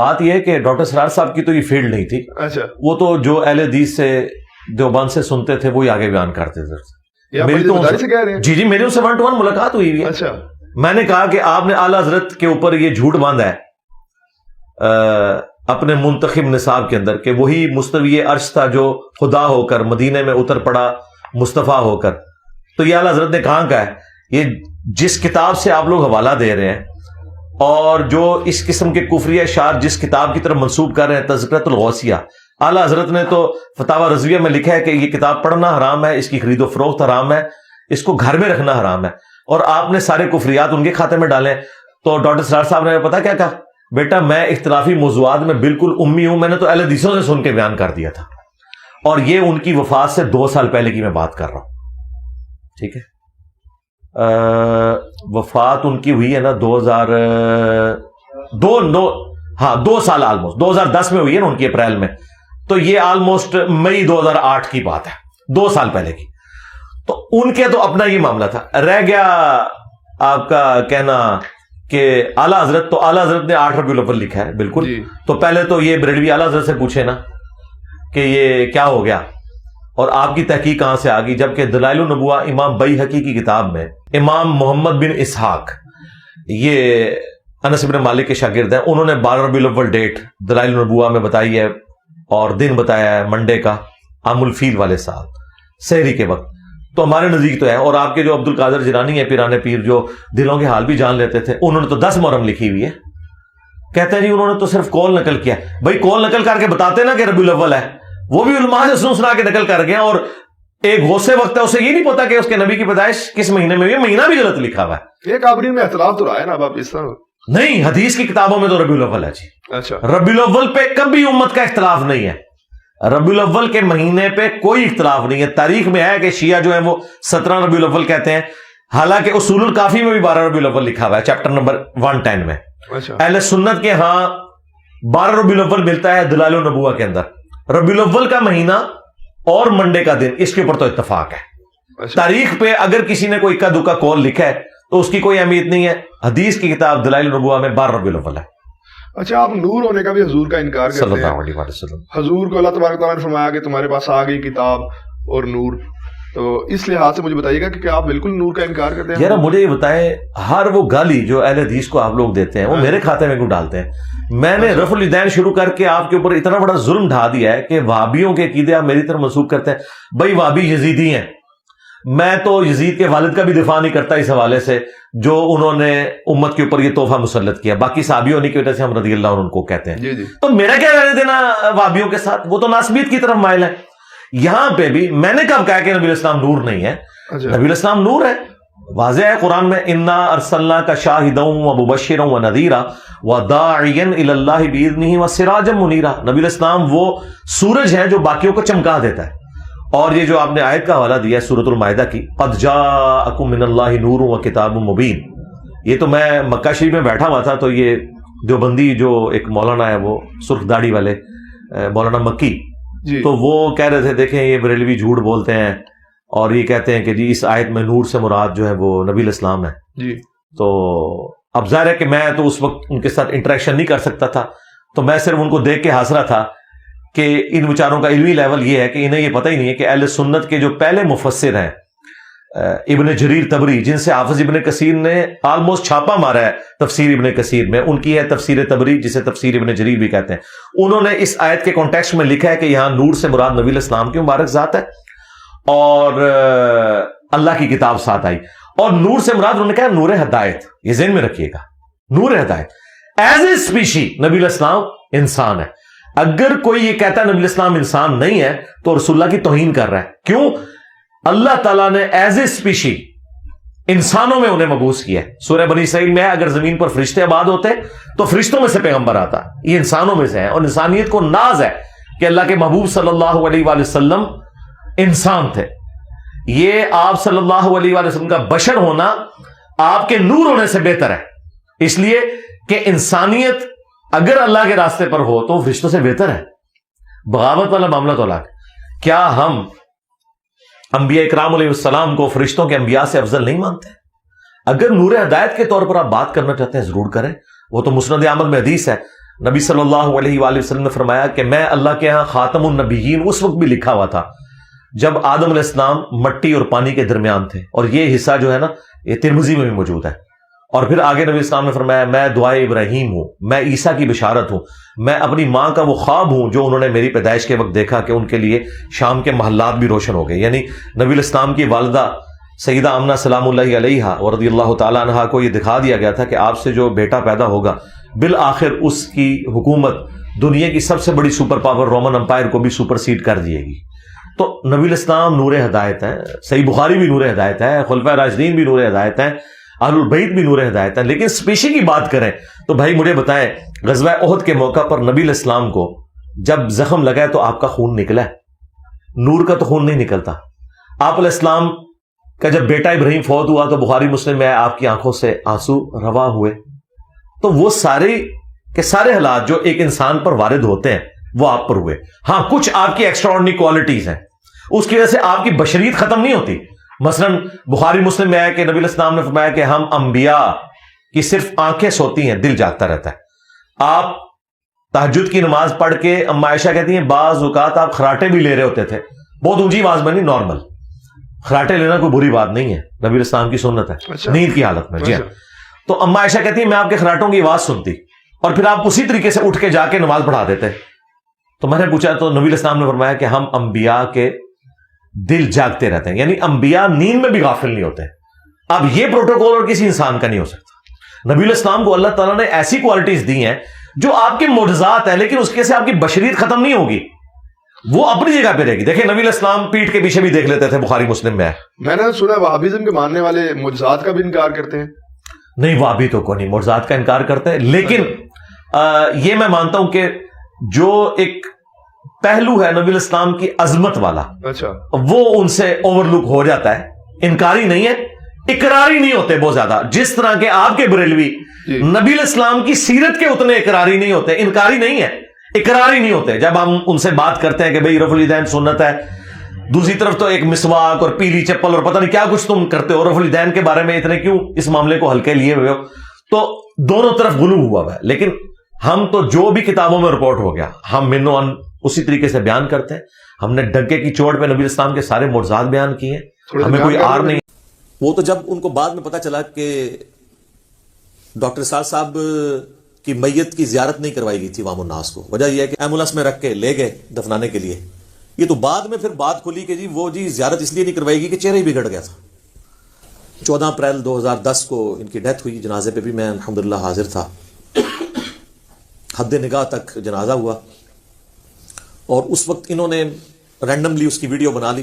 بات یہ ہے کہ ڈاکٹر سرار صاحب کی تو یہ فیلڈ نہیں تھی. اچھا, وہ تو جو اہل حدیث سے دیوبند سے سنتے تھے وہی آگے بیان کرتے تھے. میری تو جی میری ان سے 1 to 1 ملاقات ہوئی ہے. اچھا, میں نے کہا کہ آپ نے اعلیٰ حضرت کے اوپر یہ جھوٹ باندھا ہے اپنے منتخب نصاب کے اندر کہ وہی مستوی عرش تھا جو خدا ہو کر مدینے میں اتر پڑا مصطفیٰ ہو کر. تو یہ اعلیٰ حضرت نے کہاں کا ہے؟ یہ جس کتاب سے آپ لوگ حوالہ دے رہے ہیں اور جو اس قسم کے کفری اشعار جس کتاب کی طرف منسوب کر رہے ہیں تذکرۃ الغوثیہ، اعلیٰ حضرت نے تو فتاوی رضویہ میں لکھا ہے کہ یہ کتاب پڑھنا حرام ہے، اس کی خرید و فروخت حرام ہے، اس کو گھر میں رکھنا حرام ہے، اور آپ نے سارے کفریات ان کے کھاتے میں ڈالے. تو ڈاکٹر سرار صاحب نے پتا کیا کہا؟ بیٹا میں اختلافی موضوعات میں بالکل امی ہوں، میں نے تو اہل حدیثوں سے سن کے بیان کر دیا تھا، اور یہ ان کی وفات سے 2 سال پہلے کی میں بات کر رہا ہوں. ٹھیک ہے، وفات ان کی ہوئی ہے نا 2 سال آلموسٹ 2010 میں ہوئی ہے نا ان کی اپریل میں، تو یہ آلموسٹ مئی 2008 کی بات ہے، 2 سال پہلے کی. تو ان کے تو اپنا یہ معاملہ تھا. رہ گیا آپ کا کہنا کہ اعلیٰ حضرت، تو اعلیٰ حضرت نے 8 ربیع الاول لکھا ہے بالکل جی. تو پہلے تو یہ بریلوی اعلیٰ حضرت سے پوچھے نا کہ یہ کیا ہو گیا اور آپ کی تحقیق کہاں سے آ گئی، جبکہ دلائل النبوہ امام بیہقی کی کتاب میں امام محمد بن اسحاق، یہ انس بن مالک کے شاگرد ہیں، انہوں نے 12 ربیع الاول ڈیٹ دلائل النبوہ میں بتائی ہے اور دن بتایا ہے منڈے کا، عام الفیل والے سال سحری کے وقت. تو ہمارے نزدیک تو ہے. اور آپ کے جو عبد القادر جیلانی ہے پیرانے پیر، جو دلوں کے حال بھی جان لیتے تھے، انہوں نے تو 10 محرم لکھی ہوئی ہے. کہتے ہیں جی انہوں نے تو صرف قول نقل کیا. بھائی قول نقل کر کے بتاتے نا کہ ربیع الاول ہے، وہ بھی علماء سے سنا کے نقل کر گئے، اور ایک غوث وقت ہے اسے یہ نہیں پتا کہ اس کے نبی کی پیدائش کس مہینے میں ہوئی، مہینہ بھی غلط لکھا ہوا ہے. ایک آبرین میں اختلاف تو رہا ہے نا اب اس طرح نہیں، حدیث کی کتابوں میں تو ربیع الاول ہے جی. اچھا، ربیع الاول پہ کبھی امت کا اختلاف نہیں ہے، ربیع الاول کے مہینے پہ کوئی اختلاف نہیں ہے. تاریخ میں ہے کہ شیعہ جو ہیں وہ 17 ربیع الاول کہتے ہیں، حالانکہ اصول الکافی میں بھی 12 ربیع الاول لکھا ہوا ہے چیپٹر نمبر 110 میں. اہل سنت کے ہاں 12 ربیع الاول ملتا ہے دلائل النبوہ کے اندر. ربیع الاول کا مہینہ اور منڈے کا دن، اس کے اوپر تو اتفاق ہے. تاریخ پہ اگر کسی نے کوئی اکا دکا قول لکھا ہے تو اس کی کوئی اہمیت نہیں ہے. حدیث کی کتاب دلائل النبوہ میں 12 ربیع الاول ہے. اچھا، آپ نور ہونے کا بھی حضور کا انکار کرتے ہیں. صلی اللہ علیہ وسلم. حضور کو اللہ تبارک تعالیٰ نے فرمایا کہ تمہارے پاس آ گئی کتاب اور نور، تو اس لحاظ سے مجھے بتائیے گا کہ کیا آپ بالکل نور کا انکار کرتے ہیں؟ یار مجھے یہ بتائیں، ہر وہ گالی جو اہل حدیث کو آپ لوگ دیتے ہیں وہ میرے کھاتے میں کیوں ڈالتے ہیں؟ میں نے رفع الیدین شروع کر کے آپ کے اوپر اتنا بڑا ظلم ڈھا دیا ہے کہ وہابیوں کے عقیدے آپ میری طرف منسوخ کرتے ہیں. بھائی وہابی یزیدی ہیں، میں تو یزید کے والد کا بھی دفاع نہیں کرتا اس حوالے سے جو انہوں نے امت کے اوپر یہ تحفہ مسلط کیا. باقی صحابی ہونے کی وجہ سے ہم رضی اللہ عنہ ان کو کہتے ہیں. تو میرا کیا رہنے دینا وہابیوں کے ساتھ؟ وہ تو ناسبیت کی طرف مائل ہے. یہاں پہ بھی میں نے کب کہا کہ نبی الاسلام نور نہیں ہے؟ نبی الاسلام نور ہے، واضح ہے قرآن میں، انا ارسلناک شاہدا ومبشرا ونذیرا وداعیا الی اللہ باذنہ وسراجا منیرا. نبی الاسلام وہ سورج ہیں جو باقیوں کو چمکا دیتا ہے. اور یہ جو آپ نے آیت کا حوالہ دیا ہے سورۃ المائدہ کی، قد جاءکم من اللہ نور وکتاب مبین، یہ تو میں مکہ شریف میں بیٹھا ہوا تھا تو یہ دیوبندی جو ایک مولانا ہے وہ سرخ داڑھی والے مولانا مکی جی، تو وہ کہہ رہے تھے دیکھیں یہ بریلوی جھوٹ بولتے ہیں اور یہ کہتے ہیں کہ جی اس آیت میں نور سے مراد جو ہے وہ نبی الاسلام ہے جی. تو اب ظاہر ہے کہ میں تو اس وقت ان کے ساتھ انٹریکشن نہیں کر سکتا تھا، تو میں صرف ان کو دیکھ کے ہنس رہا تھا کہ ان بیچاروں کا علمی لیول یہ ہے کہ انہیں یہ پتہ ہی نہیں ہے کہ اہل سنت کے جو پہلے مفسر ہیں ابن جریر طبری، جن سے حافظ ابن کثیر نے آلموسٹ چھاپا مارا ہے تفسیر ابن کثیر میں، ان کی ہے تفسیر طبری جسے تفسیر ابن جریر بھی کہتے ہیں. انہوں نے اس آیت کے کانٹیکسٹ میں لکھا ہے کہ یہاں نور سے مراد نبی الاسلام کی مبارک ذات ہے اور اللہ کی کتاب ساتھ آئی، اور نور سے مراد انہوں نے کہا نور ہدایت. یہ ذہن میں رکھیے گا، نور ہدایت ایز اے اسپیشی نبی الاسلام انسان ہے. اگر کوئی یہ کہتا ہے نبی الاسلام انسان نہیں ہے تو رسول اللہ کی توہین کر رہا ہے. کیوں؟ اللہ تعالیٰ نے ایز اے اسپیشی انسانوں میں انہیں مبعوث کیا ہے. سورہ بنی اسرائیل میں ہے اگر زمین پر فرشتے آباد ہوتے تو فرشتوں میں سے پیغمبر آتا، یہ انسانوں میں سے ہے، اور انسانیت کو ناز ہے کہ اللہ کے محبوب صلی اللہ علیہ وآلہ وسلم انسان تھے. یہ آپ صلی اللہ علیہ وآلہ وسلم کا بشر ہونا آپ کے نور ہونے سے بہتر ہے، اس لیے کہ انسانیت اگر اللہ کے راستے پر ہو تو فرشتوں سے بہتر ہے. بغاوت والا معاملہ تو الگ. کیا ہم انبیاء اکرام علیہ السلام کو فرشتوں کے انبیاء سے افضل نہیں مانتے؟ اگر نور ہدایت کے طور پر آپ بات کرنا چاہتے ہیں ضرور کریں، وہ تو مسند احمد میں حدیث ہے نبی صلی اللہ علیہ وآلہ وسلم نے فرمایا کہ میں اللہ کے ہاں خاتم النبیین اس وقت بھی لکھا ہوا تھا جب آدم علیہ السلام مٹی اور پانی کے درمیان تھے، اور یہ حصہ جو ہے نا یہ ترمذی میں بھی موجود ہے۔ اور پھر آگے نبی اسلام نے فرمایا میں دعائے ابراہیم ہوں، میں عیسیٰ کی بشارت ہوں، میں اپنی ماں کا وہ خواب ہوں جو انہوں نے میری پیدائش کے وقت دیکھا کہ ان کے لیے شام کے محلات بھی روشن ہو گئے۔ یعنی نبی الاسلام کی والدہ سیدہ آمنہ سلام اللہ علیہا اور رضی اللہ تعالیٰ عنہا کو یہ دکھا دیا گیا تھا کہ آپ سے جو بیٹا پیدا ہوگا بالآخر اس کی حکومت دنیا کی سب سے بڑی سپر پاور رومن امپائر کو بھی سپر سیڈ کر دیے گی۔ تو نبی الاسلام نور ہدایت ہے، صحیح بخاری بھی نور ہدایت ہے، خلفائے راشدین بھی نور ہدایت ہیں، اہل البیت بھی نور ہدایت ہے۔ لیکن اسپیشی کی بات کریں تو بھائی مجھے بتائیں غزوہ احد کے موقع پر نبی الاسلام کو جب زخم لگا ہے تو آپ کا خون نکلا ہے، نور کا تو خون نہیں نکلتا۔ آپ علیہ السلام کا جب بیٹا ابراہیم فوت ہوا تو بخاری مسلم میں آپ کی آنکھوں سے آنسو روا ہوئے۔ تو وہ سارے کے سارے حالات جو ایک انسان پر وارد ہوتے ہیں وہ آپ پر ہوئے۔ ہاں کچھ آپ کی ایکسٹراڈنری کوالٹیز ہیں، اس کی وجہ سے آپ کی بشریت ختم نہیں ہوتی۔ مثلا بخاری مسلم میں ہے کہ نبی علیہ السلام نے فرمایا کہ ہم انبیاء کی صرف آنکھیں سوتی ہیں، دل جاگتا رہتا ہے۔ آپ تہجد کی نماز پڑھ کے اما عائشہ کہتی ہیں بعض اوقات آپ خراٹے بھی لے رہے ہوتے تھے، بہت اونچی آواز میں نہیں، نارمل خراٹے لینا کوئی بری بات نہیں ہے، نبی علیہ السلام کی سنت ہے نیند کی حالت میں۔ جی ہاں، تو اما عائشہ کہتی ہیں میں آپ کے خراٹوں کی آواز سنتی اور پھر آپ اسی طریقے سے اٹھ کے جا کے نماز پڑھا دیتے۔ تو میں نے پوچھا تو نبی علیہ السلام نے فرمایا کہ ہم انبیاء کے دل جاگتے رہتے ہیں، یعنی انبیاء نیند میں بھی غافل نہیں ہوتے۔ اب یہ پروٹوکول اور کسی انسان کا نہیں ہو سکتا۔ نبی علیہ السلام کو اللہ تعالیٰ نے ایسی کوالٹیز دی ہیں جو آپ کے معجزات ہیں، لیکن اس کے سے آپ کی بشریت ختم نہیں ہوگی، وہ اپنی جگہ پہ رہے گی۔ دیکھیں نبی علیہ السلام پیٹھ کے پیچھے بھی دیکھ لیتے تھے، بخاری مسلم میں ہے۔ میں نے سنا وہابیزم کے ماننے والے معجزات کا بھی انکار کرتے ہیں۔ نہیں، وہابی تو کوئی نہیں معجزات کا انکار کرتے ہیں، لیکن یہ میں مانتا ہوں کہ جو ایک پہلو ہے نبی علیہ السلام کی عظمت والا، اچھا، وہ ان سے اوور لک ہو جاتا ہے، انکاری نہیں ہے، اقراری نہیں ہوتے بہت زیادہ، جس طرح کے آپ کے بریلوی نبی علیہ السلام کی سیرت کے اتنے اقراری نہیں ہوتے، انکاری نہیں ہے، اقراری نہیں ہوتے۔ جب ہم ان سے بات کرتے ہیں کہ بھئی رفع الیدین سنت ہے، دوسری طرف تو ایک مسواک اور پیلی چپل اور پتہ نہیں کیا کچھ تم کرتے ہو، رفع الیدین کے بارے میں اتنے کیوں اس معاملے کو ہلکے لیے ہوئے ہو، تو دونوں طرف غلو ہوا ہوا ہے۔ لیکن ہم تو جو بھی کتابوں میں رپورٹ ہو گیا ہم من و ان اسی طریقے سے بیان کرتے ہیں۔ ہم نے ڈنکے کی چوٹ پہ نبی اسلام کے سارے معجزات بیان کیے ہیں، ہمیں کوئی آر نہیں۔ وہ تو جب ان کو بعد میں پتا چلا کہ ڈاکٹر اسرار صاحب کی میت کی زیارت نہیں کروائی گئی تھی عوام الناس کو، وجہ یہ ہے کہ ایمبولینس میں رکھ کے لے گئے دفنانے کے لیے، یہ تو بعد میں پھر بات کھلی کہ جی زیارت اس لیے نہیں کروائی گئی کہ چہرہ ہی بگڑ گیا تھا۔ 14 اپریل 2010 کو ان کی ڈیتھ ہوئی، جنازے پہ بھی میں الحمدللہ حاضر تھا، حد نگاہ تک جنازہ ہوا، اور اس وقت انہوں نے رینڈملی اس کی ویڈیو بنا لی،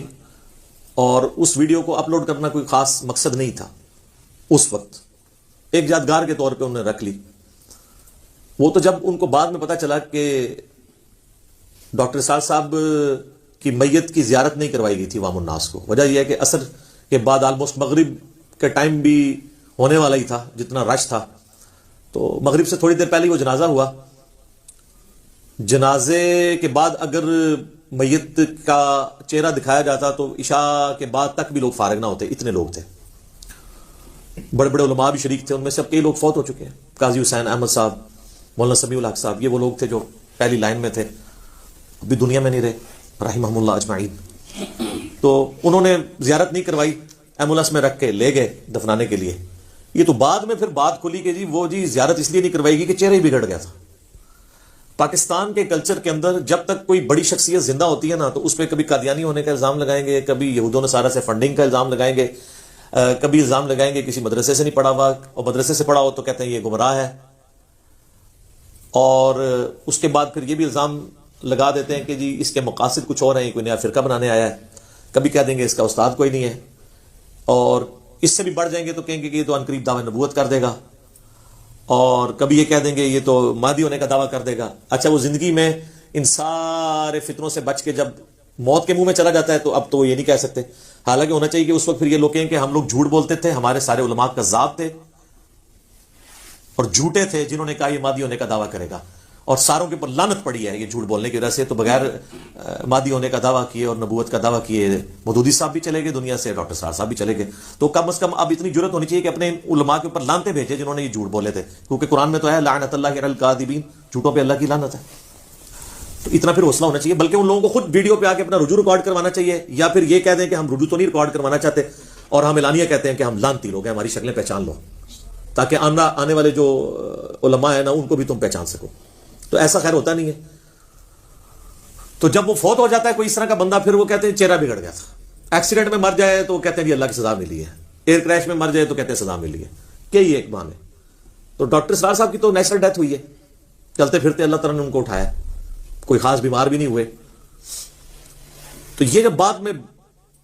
اور اس ویڈیو کو اپلوڈ کرنا کوئی خاص مقصد نہیں تھا، اس وقت ایک یادگار کے طور پہ انہوں نے رکھ لی۔ وہ تو جب ان کو بعد میں پتا چلا کہ ڈاکٹر اسرار صاحب کی میت کی زیارت نہیں کروائی گئی تھی عوام الناس کو، وجہ یہ ہے کہ عصر کے بعد آلموسٹ مغرب کے ٹائم بھی ہونے والا ہی تھا، جتنا رش تھا، تو مغرب سے تھوڑی دیر پہلے وہ جنازہ ہوا۔ جنازے کے بعد اگر میت کا چہرہ دکھایا جاتا تو عشاء کے بعد تک بھی لوگ فارغ نہ ہوتے، اتنے لوگ تھے، بڑے بڑے علماء بھی شریک تھے، ان میں سے اب کئی لوگ فوت ہو چکے ہیں، قاضی حسین احمد صاحب، مولانا سمیع الحق صاحب، یہ وہ لوگ تھے جو پہلی لائن میں تھے، ابھی دنیا میں نہیں رہے رحمہم اللہ اجمعین۔ تو انہوں نے زیارت نہیں کروائی، ایمبولینس میں رکھ کے لے گئے دفنانے کے لیے۔ یہ تو بعد میں پھر بات کھلی کہ جی زیارت اس لیے نہیں کروائی گئی کہ چہرہ ہی بگڑ گیا تھا۔ پاکستان کے کلچر کے اندر جب تک کوئی بڑی شخصیت زندہ ہوتی ہے نا تو اس پہ کبھی قادیانی ہونے کا الزام لگائیں گے، کبھی یہود و نصارہ سے فنڈنگ کا الزام لگائیں گے، کبھی الزام لگائیں گے کسی مدرسے سے نہیں پڑھا ہوا، اور مدرسے سے پڑھا ہو تو کہتے ہیں یہ گمراہ ہے، اور اس کے بعد پھر یہ بھی الزام لگا دیتے ہیں کہ جی اس کے مقاصد کچھ اور ہیں، کوئی نیا فرقہ بنانے آیا ہے، کبھی کہہ دیں گے اس کا استاد کوئی نہیں ہے، اور اس سے بھی بڑھ جائیں گے تو کہیں گے کہ یہ تو عنقریب دعوی نبوت کر دے گا، اور کبھی یہ کہہ دیں گے یہ تو مہدی ہونے کا دعویٰ کر دے گا۔ اچھا وہ زندگی میں ان سارے فتنوں سے بچ کے جب موت کے منہ میں چلا جاتا ہے تو اب تو وہ یہ نہیں کہہ سکتے، حالانکہ ہونا چاہیے کہ اس وقت پھر یہ لوگ کہیں کہ ہم لوگ جھوٹ بولتے تھے، ہمارے سارے علماء کذاب تھے اور جھوٹے تھے جنہوں نے کہا یہ مہدی ہونے کا دعویٰ کرے گا، اور ساروں کے اوپر لعنت پڑی ہے یہ جھوٹ بولنے کی وجہ سے۔ تو بغیر مہدی ہونے کا دعویٰ کیے اور نبوت کا دعویٰ کیے مودودی صاحب بھی چلے گئے دنیا سے، ڈاکٹر اسرار صاحب بھی چلے گئے، تو کم از کم اب اتنی جرت ہونی چاہیے کہ اپنے علماء کے اوپر لعنتیں بھیجے جنہوں نے یہ جھوٹ بولے تھے، کیونکہ قرآن میں تو ہے لعنت اللہ علی الکاذبین جھوٹوں پہ اللہ کی لعنت ہے. تو اتنا پھر حوصلہ ہونا چاہیے, بلکہ ان لوگوں کو خود ویڈیو پہ آ کے اپنا رجوع ریکارڈ کروانا چاہیے, یا پھر یہ کہہ دیں کہ ہم رجوع تو نہیں ریکارڈ کروانا چاہتے اور ہم اعلانیہ کہتے ہیں کہ ہم لعنتی لوگ ہیں, ہماری شکلیں پہچان لو, تاکہ آنے والے جو علماء ہیں نا ان کو بھی تم پہچان سکو. تو ایسا خیر ہوتا نہیں ہے. تو جب وہ فوت ہو جاتا ہے کوئی اس طرح کا بندہ, پھر وہ کہتے ہیں چہرہ بگڑ گیا تھا. ایکسیڈنٹ میں مر جائے تو کہتے ہیں جی اللہ کی سزا ملی ہے, ایئر کریش میں مر جائے تو کہتے ہیں سزا ملی ہے. کیا یہ ایک بہانے؟ تو ڈاکٹر اسرار صاحب کی تو نیچرل ڈیتھ ہوئی ہے, چلتے پھرتے اللہ تعالیٰ نے ان کو اٹھایا, کوئی خاص بیمار بھی نہیں ہوئے. تو یہ جب بعد میں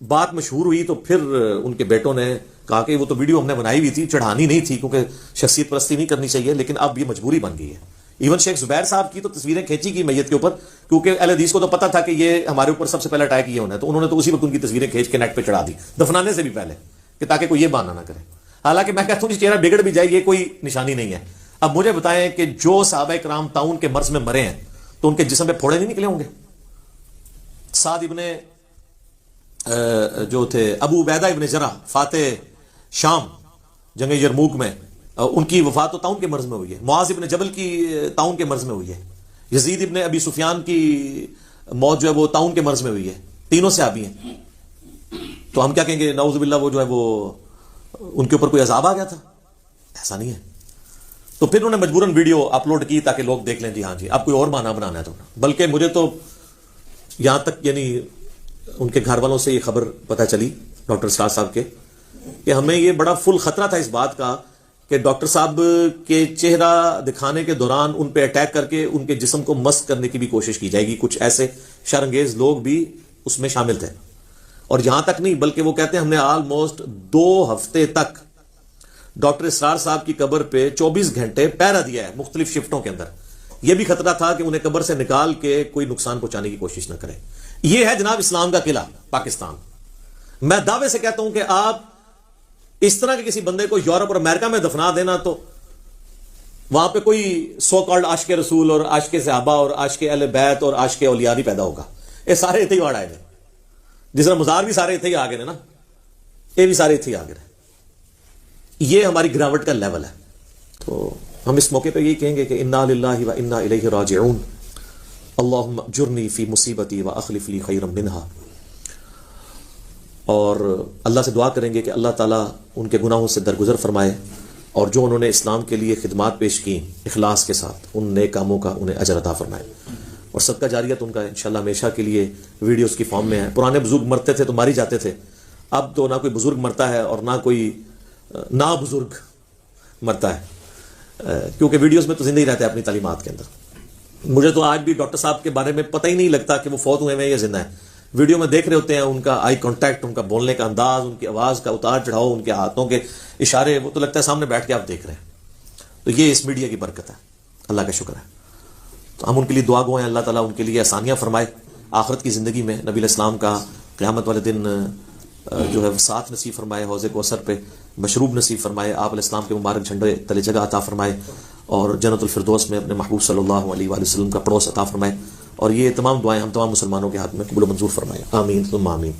بات مشہور ہوئی تو پھر ان کے بیٹوں نے کہا کہ وہ تو ویڈیو ہم نے بنائی ہوئی تھی, چڑھانی نہیں تھی کیونکہ شخصیت پرستی نہیں کرنی چاہیے, لیکن اب یہ مجبوری بن گئی ہے. ایون شیخ زبیر صاحب کی تو تصویریں کھینچی کی میت کے اوپر, کیونکہ اہل حدیث کو تو پتا تھا کہ یہ ہمارے اوپر سب سے پہلا اٹیک یہ ہونا ہے, تو انہوں نے تو اسی وقت ان کی تصویریں کھینچ کے نیٹ پہ چڑھا دی, دفنانے سے بھی پہلے, کہ تاکہ کوئی یہ بہانہ نہ کرے. حالانکہ میں کہتا ہوں چہرہ بگڑ بھی جائے یہ کوئی نشانی نہیں ہے. اب مجھے بتائیں کہ جو صحابہ کرام طاعون کے مرض میں مرے ہیں تو ان کے جسم پہ پھوڑے نہیں نکلے ہوں گے؟ سعد ابن جو تھے ابو عبیدہ ابن جرح فاتح شام جنگ یرموک میں, ان کی وفات تو طاعون کے مرض میں ہوئی ہے. معاذ ابن جبل کی طاعون کے مرض میں ہوئی ہے. یزید ابن ابی سفیان کی موت جو ہے وہ طاعون کے مرض میں ہوئی ہے. تینوں صحابی ہیں. تو ہم کیا کہیں گے نعوذ باللہ وہ جو ہے وہ ان کے اوپر کوئی عذاب آ گیا تھا؟ ایسا نہیں ہے. تو پھر انہوں نے مجبوراً ویڈیو اپلوڈ کی تاکہ لوگ دیکھ لیں جی ہاں جی اب کوئی اور بہانہ بنانا ہے. تو بلکہ مجھے تو یہاں تک یعنی ان کے گھر والوں سے یہ خبر پتہ چلی ڈاکٹر اسرار صاحب کے, کہ ہمیں یہ بڑا فل خطرہ تھا اس بات کا کہ ڈاکٹر صاحب کے چہرہ دکھانے کے دوران ان پہ اٹیک کر کے ان کے جسم کو مسخ کرنے کی بھی کوشش کی جائے گی. کچھ ایسے شرانگیز لوگ بھی اس میں شامل تھے. اور یہاں تک نہیں بلکہ وہ کہتے ہیں ہم نے آلموسٹ 2 ہفتے تک ڈاکٹر اسرار صاحب کی قبر پہ 24 گھنٹے پہرا دیا ہے مختلف شفٹوں کے اندر. یہ بھی خطرہ تھا کہ انہیں قبر سے نکال کے کوئی نقصان پہنچانے کی کوشش نہ کرے. یہ ہے جناب اسلام کا قلعہ پاکستان. میں دعوے سے کہتا ہوں کہ آپ اس طرح کے کسی بندے کو یورپ اور امریکہ میں دفنا دینا تو وہاں پہ کوئی سو کالڈ عاشق رسول اور عاشق صحابہ اور عاشق اہل بیت اور عاشق اولیاء نہیں پیدا ہوگا. یہ سارے اتنے ہی واڑ آئے ہیں, جس طرح مزار بھی سارے اتنے ہی آگے نا, یہ بھی سارے اتنے ہی آگے. یہ ہماری گراوٹ کا لیول ہے. تو ہم اس موقع پہ یہی کہیں گے کہ انا للہ و انا الیہ راجعون, اللہم اجرنی فی مصیبتی و اخلف لی خیرا منہا. اور اللہ سے دعا کریں گے کہ اللہ تعالیٰ ان کے گناہوں سے درگزر فرمائے, اور جو انہوں نے اسلام کے لیے خدمات پیش کی اخلاص کے ساتھ ان نیک کاموں کا انہیں اجر عطا فرمائے. اور صدقہ جاریت ان کا انشاءاللہ ہمیشہ کے لیے ویڈیوز کی فارم میں ہے. پرانے بزرگ مرتے تھے تو ماری جاتے تھے, اب تو نہ کوئی بزرگ مرتا ہے اور نہ کوئی نا بزرگ مرتا ہے, کیونکہ ویڈیوز میں تو زندہ ہی رہتے ہیں اپنی تعلیمات کے اندر. مجھے تو آج بھی ڈاکٹر صاحب کے بارے میں پتہ ہی نہیں لگتا کہ وہ فوت ہوئے ہیں یا زندہ ہیں. ویڈیو میں دیکھ رہے ہوتے ہیں ان کا آئی کانٹیکٹ, ان کا بولنے کا انداز, ان کی آواز کا اتار چڑھاؤ, ان کے ہاتھوں کے اشارے, وہ تو لگتا ہے سامنے بیٹھ کے آپ دیکھ رہے ہیں. تو یہ اس میڈیا کی برکت ہے, اللہ کا شکر ہے. تو ہم ان کے لیے دعا گو ہیں, اللہ تعالیٰ ان کے لیے آسانیاں فرمائے آخرت کی زندگی میں. نبی علیہ السلام کا قیامت والے دن جو ہے ساتھ نصیب فرمائے, حوض کوثر پہ مشروب نصیب فرمائے, آپ علیہ السلام کے مبارک جھنڈے تلے جگہ عطا فرمائے, اور جنت الفردوس میں اپنے محبوب صلی اللہ علیہ وآلہ وسلم کا پڑوس عطا فرمائے. اور یہ تمام دعائیں ہم تمام مسلمانوں کے ہاتھ میں قبول و منظور فرمائے, آمین ثم آمین.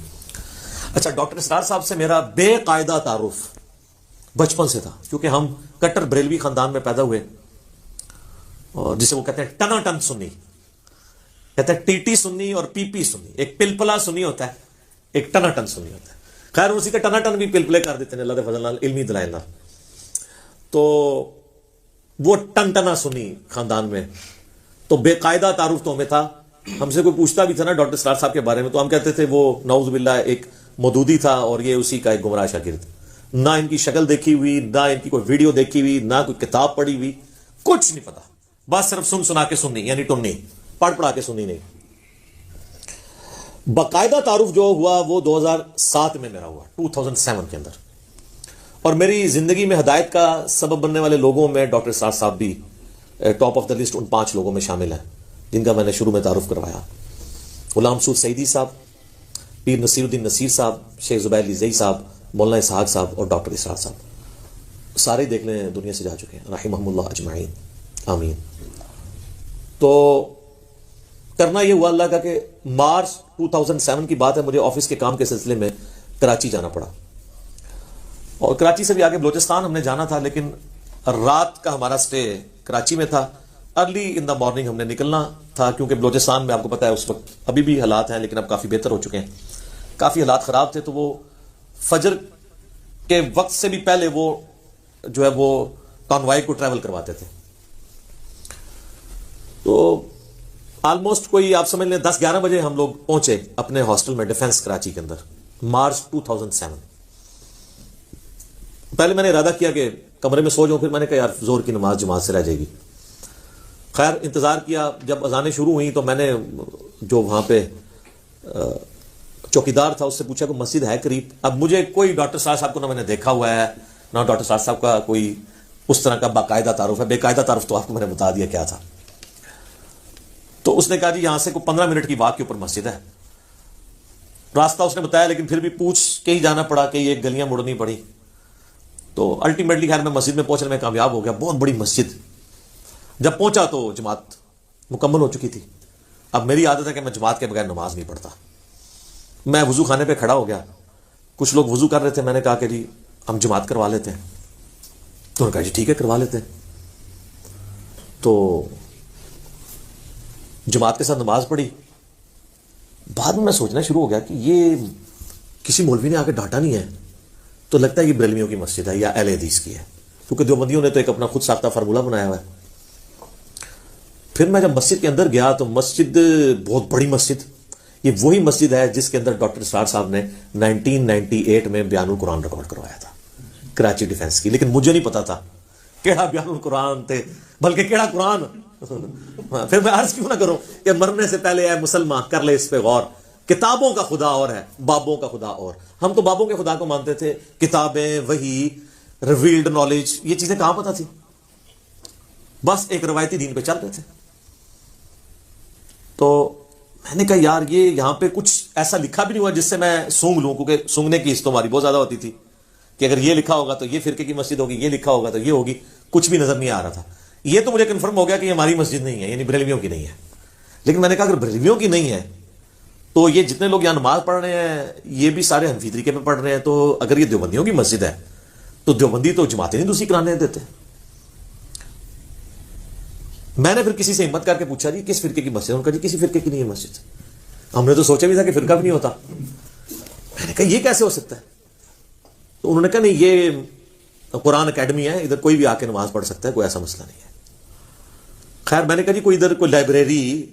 اچھا, ڈاکٹر اسرار صاحب سے میرا بے قاعدہ تعارف بچپن سے تھا, کیونکہ ہم کٹر بریلوی خاندان میں پیدا ہوئے, اور جسے وہ کہتے ہیں ٹنا ٹن سنی, کہتے ہیں ٹی ٹی سنی اور پی پی سنی. ایک پلپلا سنی ہوتا ہے, ایک ٹنا ٹن سنی ہوتا ہے. خیر اسی کا ٹنا ٹن بھی پلپلے کر دیتے ہیں اللہ کے فضل علمی دلائل. تو وہ ٹن ٹنا سنی خاندان میں, تو بے قاعدہ تعارف تو ہمیں تھا. ہم سے کوئی پوچھتا بھی تھا نا ڈاکٹر اسرار صاحب کے بارے میں, تو ہم کہتے تھے وہ نعوذ باللہ ایک مودودی تھا اور یہ اسی کا ایک گمراہ شاگرد. نہ ان کی شکل دیکھی ہوئی, نہ ان کی کوئی ویڈیو دیکھی ہوئی, نہ کوئی کتاب پڑھی ہوئی, کچھ نہیں پتا, بس صرف سن سنا کے سننی, یعنی ٹنی پڑھ پڑھا کے سننی نہیں. باقاعدہ تعارف جو ہوا وہ 2007 میں میرا ہوا, 2007 کے اندر. اور میری زندگی میں ہدایت کا سبب بننے والے لوگوں میں ڈاکٹر اسرار صاحب بھی ٹاپ آف دا لسٹ ان 5 لوگوں میں شامل ہیں جن کا میں نے شروع میں تعارف کروایا. غلام مسعود سعیدی صاحب, پیر نصیر الدین نصیر صاحب, شیخ زبیر علی زئی صاحب, مولانا اسحاق صاحب اور ڈاکٹر اسرار صاحب. سارے دیکھ لیں دنیا سے جا چکے ہیں, رحمہم اللہ اجمعین, آمین. تو کرنا یہ ہوا اللہ کا کہ مارچ 2007 کی بات ہے, مجھے آفس کے کام کے سلسلے میں کراچی جانا پڑا, اور کراچی سے بھی آگے بلوچستان ہم نے جانا تھا, لیکن رات کا ہمارا سٹے کراچی میں تھا. ارلی ان دا مارننگ ہم نے نکلنا تھا، کیونکہ بلوچستان میں آپ کو پتا ہے اس وقت ابھی بھی حالات ہیں لیکن اب کافی بہتر ہو چکے ہیں، کافی حالات خراب تھے، تو وہ فجر کے وقت سے بھی پہلے وہ جو ہے وہ کانوائے کو ٹریول کرواتے تھے. تو آلموسٹ کوئی آپ سمجھ لیں 10-11 بجے ہم لوگ پہنچے اپنے ہاسٹل میں ڈیفنس کراچی کے اندر، مارچ 2007. پہلے میں نے ارادہ کیا کہ کمرے میں سو جاؤں، پھر میں نے کہا یار زور کی نماز جماعت سے رہ جائے گی. خیر انتظار کیا، جب اذانیں شروع ہوئیں تو میں نے جو وہاں پہ چوکیدار تھا اس سے پوچھا کہ مسجد ہے قریب. اب مجھے کوئی ڈاکٹر صاحب کو نہ میں نے دیکھا ہوا ہے نہ ڈاکٹر صاحب کا کوئی اس طرح کا باقاعدہ تعارف ہے. بے قاعدہ تعارف تو آپ کو میں نے بتا دیا کیا تھا. تو اس نے کہا جی یہاں سے کوئی 15 منٹ کی واک کے اوپر مسجد ہے. راستہ اس نے بتایا لیکن پھر بھی پوچھ کے ہی جانا پڑا کہ یہ گلیاں مڑنی پڑی. تو الٹیمیٹلی خیر میں مسجد میں پہنچنے میں کامیاب ہو گیا. بہت بڑی مسجد. جب پہنچا تو جماعت مکمل ہو چکی تھی. اب میری عادت ہے کہ میں جماعت کے بغیر نماز نہیں پڑھتا. میں وضو خانے پہ کھڑا ہو گیا، کچھ لوگ وضو کر رہے تھے، میں نے کہا کہ جی ہم جماعت کروا لیتے ہیں. تو انہوں نے کہا جی ٹھیک ہے کروا لیتے ہیں. تو جماعت کے ساتھ نماز پڑھی. بعد میں سوچنا شروع ہو گیا کہ یہ کسی مولوی نے آ کے ڈانٹا نہیں ہے تو لگتا ہے یہ بریلویوں کی مسجد ہے یا اہل حدیث کی ہے، کیونکہ دیوبندیوں نے تو ایک اپنا خود ساختہ فارمولہ بنایا ہوا ہے. پھر میں جب مسجد کے اندر گیا تو مسجد بہت بڑی مسجد، یہ وہی مسجد ہے جس کے اندر ڈاکٹر اسرار صاحب نے 1998 میں بیان القرآن ریکارڈ کروایا تھا کراچی ڈیفنس کی. لیکن مجھے نہیں پتا تھا کیڑا بیان القرآن تھے، بلکہ کیڑا قرآن. پھر میں عرض کیوں نہ کروں کہ مرنے سے پہلے اے مسلمان کر لے اس پہ غور، کتابوں کا خدا اور ہے بابوں کا خدا اور. ہم تو بابوں کے خدا کو مانتے تھے، کتابیں، وحی، ریویلڈ نالج، یہ چیزیں کہاں پتہ تھی، بس ایک روایتی دین پہ چل رہے تھے. تو میں نے کہا یار یہ یہاں پہ کچھ ایسا لکھا بھی نہیں ہوا جس سے میں سونگ لوں، کیونکہ سونگنے کی حصت ہماری بہت زیادہ ہوتی تھی کہ اگر یہ لکھا ہوگا تو یہ فرقے کی مسجد ہوگی، یہ لکھا ہوگا تو یہ ہوگی. کچھ بھی نظر نہیں آ رہا تھا. یہ تو مجھے کنفرم ہو گیا کہ یہ ہماری مسجد نہیں ہے، یعنی بریلویوں کی نہیں ہے. لیکن میں نے کہا اگر بریلویوں کی نہیں ہے تو یہ جتنے لوگ یہاں نماز پڑھ رہے ہیں یہ بھی سارے حنفی طریقے میں پڑھ رہے ہیں، تو اگر یہ دیوبندیوں کی مسجد ہے تو دیوبندی تو جماعتیں نہیں دوسری کرانے دیتے. میں نے پھر کسی سے ہمت کر کے پوچھا جی کس فرقے کی مسجد ہے؟ انہوں نے کہا جی کسی فرقے کی نہیں ہے مسجد. ہم نے تو سوچا بھی تھا کہ فرقہ بھی نہیں ہوتا. میں نے کہا یہ کیسے ہو سکتا ہے؟ تو انہوں نے کہا نہیں یہ قرآن اکیڈمی ہے، ادھر کوئی بھی آ کے نماز پڑھ سکتا ہے، کوئی ایسا مسئلہ نہیں ہے. خیر میں نے کہا جی کوئی ادھر کوئی لائبریری،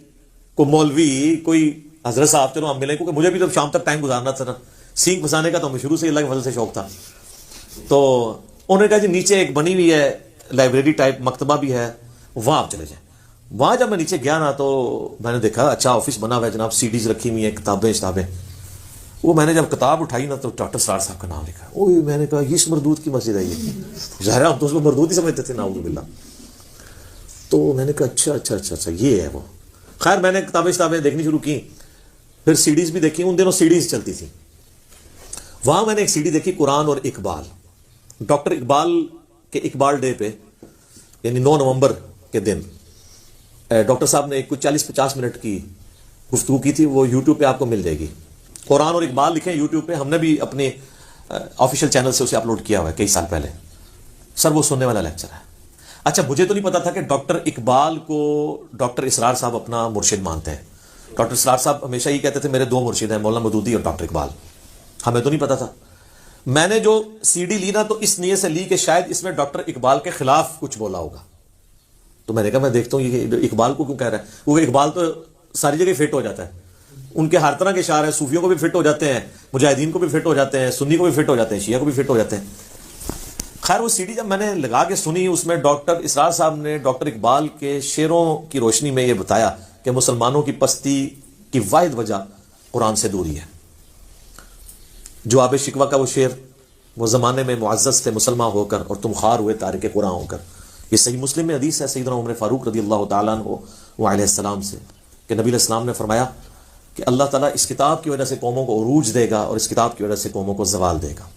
کوئی مولوی، کوئی حضرت صاحب چلو ہم ملیں، کیونکہ مجھے بھی تو شام تک ٹائم گزارنا تھا نا، سینگ پھنسانے کا تو ہمیں شروع سے اللہ کے فضل سے شوق تھا. تو انہوں نے کہا جی نیچے ایک بنی ہوئی ہے لائبریری ٹائپ، مکتبہ بھی ہے، وہاں آپ چلے جائیں. وہاں جب میں نیچے گیا نا تو میں نے دیکھا اچھا آفس بنا ہوا ہے جناب، سی ڈیز رکھی ہوئی ہیں، کتابیں. وہ میں نے جب کتاب اٹھائی نا تو ڈاکٹر اسرار صاحب کا نام لکھا. اوہ میں نے کہا یہ اس مردود کی مسجد ہے، یہ ظاہر ہم تو اس کو مردود ہی سمجھتے تھے نعوذ باللہ. تو میں نے کہا اچھا یہ ہے وہ. خیر میں نے کتابیں دیکھنی شروع کی، پھر سی ڈیز بھی دیکھی. ان دنوں سی ڈیز چلتی تھی. وہاں میں نے ایک سی ڈی دیکھی قرآن اور اقبال. ڈاکٹر اقبال کے اقبال ڈے پہ یعنی 9 نومبر کے دن ڈاکٹر صاحب نے کچھ 40-50 منٹ کی گفتگو کی تھی. وہ یوٹیوب پہ آپ کو مل جائے گی. قرآن اور اقبال لکھیں یوٹیوب پہ، ہم نے بھی اپنے آفیشیل چینل سے اسے اپلوڈ کیا ہوا ہے کئی سال پہلے. سر وہ سننے والا لیکچر ہے. اچھا مجھے تو نہیں پتا تھا کہ ڈاکٹر اقبال کو ڈاکٹر اسرار صاحب اپنا مرشد مانتے ہیں. ڈاکٹر اسرار صاحب ہمیشہ یہ کہتے تھے میرے 2 مرشد ہیں، مولانا مودودی اور ڈاکٹر اقبال. ہمیں تو نہیں پتا تھا. میں نے جو سی ڈی لی نا تو اس نیت سے لی کہ شاید اس میں ڈاکٹر اقبال کے خلاف کچھ بولا ہوگا. تو میں نے کہا میں دیکھتا ہوں یہ اقبال کو کیوں کہہ رہا ہے. وہ اقبال تو ساری جگہ فٹ ہو جاتا ہے، ان کے ہر طرح کے اشعار ہیں، صوفیوں کو بھی فٹ ہو جاتے ہیں، مجاہدین کو بھی فٹ ہو جاتے ہیں، سنی کو بھی فٹ ہو جاتے ہیں، شیعہ کو بھی فٹ ہو جاتے ہیں. خیر وہ سی ڈی جب میں نے لگا کے سنی، اس میں ڈاکٹر اسرار صاحب نے ڈاکٹر اقبال کے شعروں کی روشنی میں یہ بتایا کہ مسلمانوں کی پستی کی واحد وجہ قرآن سے دوری ہے. جواب شکوہ کا وہ شعر، وہ زمانے میں معزز تھے مسلمان ہو کر اور تم خوار ہوئے تارک قرآن ہو کر. یہ صحیح مسلم میں حدیث ہے سیدنا عمر فاروق رضی اللہ تعالیٰ عنہ علیہ السلام سے کہ نبی علیہ السلام نے فرمایا کہ اللہ تعالیٰ اس کتاب کی وجہ سے قوموں کو عروج دے گا اور اس کتاب کی وجہ سے قوموں کو زوال دے گا.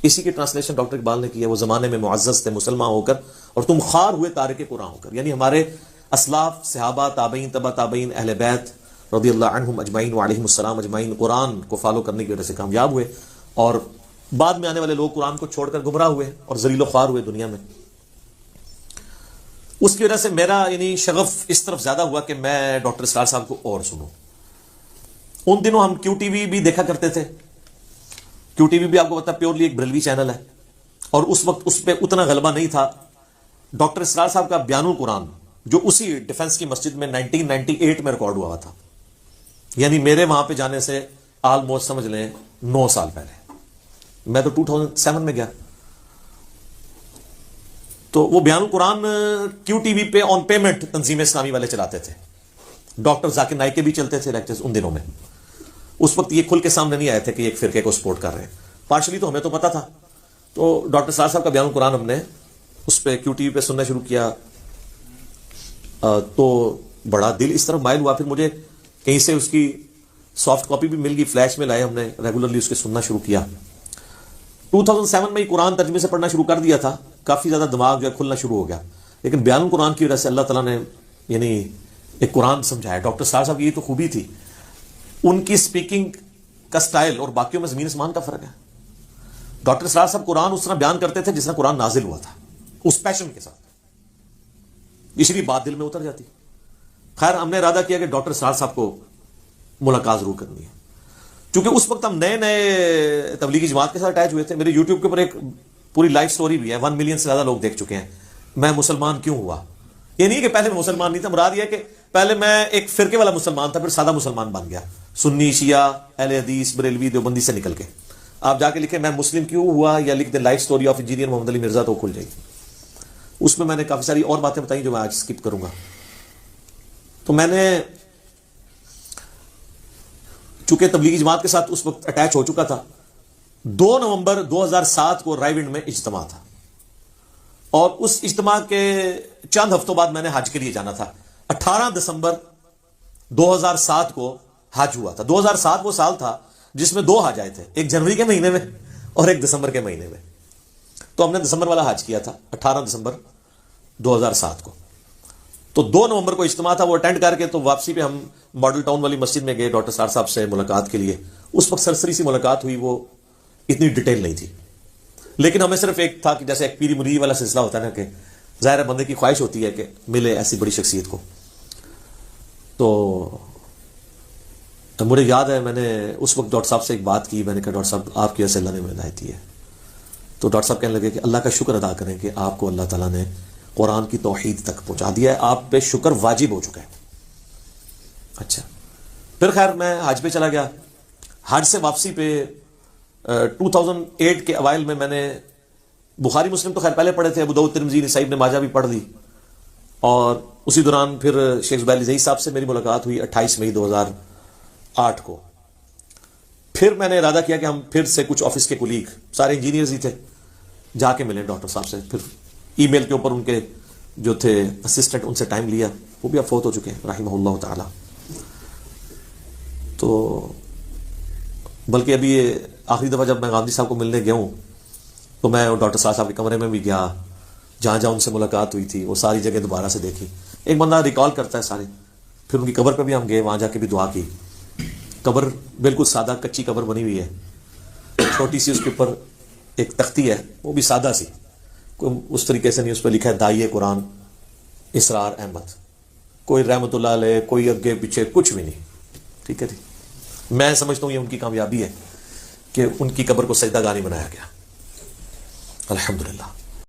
اسی کی ٹرانسلیشن ڈاکٹر اقبال نے کی ہے، وہ زمانے میں معزز تھے مسلمان ہو کر اور تم خوار ہوئے تارک قرآن ہو کر. یعنی ہمارے اسلاف، صحابہ، تابعین، تبع تابعین، اہل بیت رضی اللہ عنہم اجمعین وعلیہم السلام اجمعین قرآن کو فالو کرنے کی وجہ سے کامیاب ہوئے، اور بعد میں آنے والے لوگ قرآن کو چھوڑ کر گمراہ ہوئے اور ذلیل و خوار ہوئے دنیا میں. اس کی وجہ سے میرا یعنی شغف اس طرف زیادہ ہوا کہ میں ڈاکٹر اسرار صاحب کو اور سنوں. ان دنوں ہم کیو ٹی وی بھی دیکھا کرتے تھے. کیو ٹی وی بھی آپ کو پتا پیورلی ایک بریلوی چینل ہے, اور اس وقت اس پہ اتنا غلبہ نہیں تھا. ڈاکٹر اسرار صاحب کا بیان القرآن جو اسی ڈیفنس کی مسجد میں 1998 میں ریکارڈ ہوا تھا, یعنی میرے وہاں پہ جانے سے آلموسٹ سمجھ لیں 9 سال پہلے, میں تو 2007 میں گیا. تو وہ بیان القرآن کیو ٹی وی پہ آن پیمنٹ تنظیم اسلامی والے چلاتے تھے. ڈاکٹر ذاکر نائک کے بھی چلتے تھے لیکچرز ان دنوں میں. اس وقت یہ کھل کے سامنے نہیں آئے تھے کہ ایک فرقے کو سپورٹ کر رہے ہیں. پارشلی تو ہمیں تو پتا تھا. تو ڈاکٹر اسرار صاحب کا بیان القرآن ہم نے اس پہ کیو ٹی وی پہ سننا شروع کیا, تو بڑا دل اس طرف مائل ہوا. پھر مجھے کہیں سے اس کی سافٹ کاپی بھی مل گئی, فلیش میں لائے, ہم نے ریگولرلی اس کے سننا شروع کیا. 2007 میں قرآن ترجمے سے پڑھنا شروع کر دیا تھا. کافی زیادہ دماغ جو ہے کھلنا شروع ہو گیا. لیکن بیان القرآن کی وجہ سے اللہ تعالیٰ نے یعنی ایک قرآن سمجھایا. ڈاکٹر اسرار صاحب کی یہ تو خوبی تھی, ان کی سپیکنگ کا سٹائل اور باقیوں میں زمین آسمان کا فرق ہے. ڈاکٹر اسرار صاحب قرآن اس طرح بیان کرتے تھے جس طرح قرآن نازل ہوا تھا, اس پیشن کے ساتھ, اس لیے بات دل میں اتر جاتی. خیر ہم نے ارادہ کیا کہ ڈاکٹر اسرار صاحب کو ملاقات ضرور کرنی ہے. چونکہ اس وقت ہم نئے نئے تبلیغی جماعت کے ساتھ اٹیچ ہوئے تھے. میرے یوٹیوب کے اوپر ایک پوری لائف سٹوری بھی ہے, 1 ملین سے زیادہ لوگ دیکھ چکے ہیں. میں مسلمان کیوں ہوا, یہ نہیں کہ پہلے میں مسلمان نہیں تھا, مراد یہ ہے کہ پہلے میں ایک فرقے والا مسلمان تھا, پھر سادہ مسلمان بن گیا, سنی شیعہ اہل حدیث بریلوی دیوبندی سے نکل کے. آپ جا کے لکھیں میں مسلم کیوں ہوا, یا لکھ دیں لائف سٹوری آف انجینئر محمد علی مرزا, تو کھل جائے گی. اس میں نے کافی ساری اور باتیں بتائی جو میں آج سکپ کروں گا. تو میں نے چونکہ تبلیغی جماعت کے ساتھ اس وقت اٹیچ ہو چکا تھا. 2 نومبر 2007 کو رائے ونڈ میں اجتماع تھا, اور اس اجتماع کے چند ہفتوں بعد میں نے حج کے لیے جانا تھا. 18 دسمبر 2007 کو حج ہوا تھا. 2007 وہ سال تھا جس میں 2 حج آئے تھے, ایک جنوری کے مہینے میں اور ایک دسمبر کے مہینے میں. تو ہم نے دسمبر والا حج کیا تھا 18 دسمبر 2007 کو. تو 2 نومبر کو اجتماع تھا, وہ اٹینڈ کر کے تو واپسی پہ ہم ماڈل ٹاؤن والی مسجد میں گئے ڈاکٹر اسرار صاحب سے ملاقات کے لیے. اس وقت سرسری سی ملاقات ہوئی, وہ اتنی ڈیٹیل نہیں تھی, لیکن ہمیں صرف ایک تھا کہ جیسے ایک پیری مرید والا سلسلہ ہوتا ہے نا, کہ ظاہر ہے بندے کی خواہش ہوتی ہے کہ ملے ایسی بڑی شخصیت کو. تو مجھے یاد ہے میں نے اس وقت ڈاکٹر صاحب سے ایک بات کی. میں نے کہا ڈاکٹر صاحب آپ کی وجہ سے اللہ نے مجھے ہدایت دی ہے. تو ڈاکٹر صاحب کہنے لگے کہ اللہ کا شکر ادا کریں کہ آپ کو اللہ تعالیٰ نے قرآن کی توحید تک پہنچا دیا ہے, آپ پہ شکر واجب ہو چکا ہے. اچھا, پھر خیر میں حج پہ چلا گیا. حج سے واپسی پہ 2008 کے اوائل میں نے بخاری مسلم تو خیر پہلے پڑھے تھے, ابو داؤد ترمذی نسائی ابن ماجہ بھی پڑھ لی, اور اسی دوران پھر شیخ زبیر علی زئی صاحب سے میری ملاقات ہوئی 28 مئی 2008 کو. پھر میں نے ارادہ کیا کہ ہم پھر سے کچھ آفس کے کولیگ, سارے انجینئرز ہی تھے, جا کے ملیں ڈاکٹر صاحب سے. پھر ای میل کے اوپر ان کے جو تھے اسسٹنٹ, ان سے ٹائم لیا, وہ بھی اب فوت ہو چکے ہیں رحمہ اللہ تعالی. تو بلکہ ابھی یہ آخری دفعہ جب میں گاندھی صاحب کو ملنے گیا ہوں تو میں ڈاکٹر صاحب کے کمرے میں بھی گیا, جہاں جہاں ان سے ملاقات ہوئی تھی وہ ساری جگہ دوبارہ سے دیکھی. ایک بندہ ریکال کرتا ہے سارے. پھر ان کی قبر پہ بھی ہم گئے, وہاں جا کے بھی دعا کی. قبر بالکل سادہ کچی قبر بنی ہوئی ہے, چھوٹی سی, اس کے اوپر ایک تختی ہے, وہ بھی سادہ سی, کوئی اس طریقے سے نہیں. اس پہ لکھا ہے داعیہ قرآن اسرار احمد, کوئی رحمت اللہ علیہ, کوئی اگے پیچھے کچھ بھی نہیں. ٹھیک ہے جی, میں سمجھتا ہوں یہ ان کی کامیابی ہے کہ ان کی قبر کو سجدہ گاہ نہیں بنایا گیا. الحمدللہ.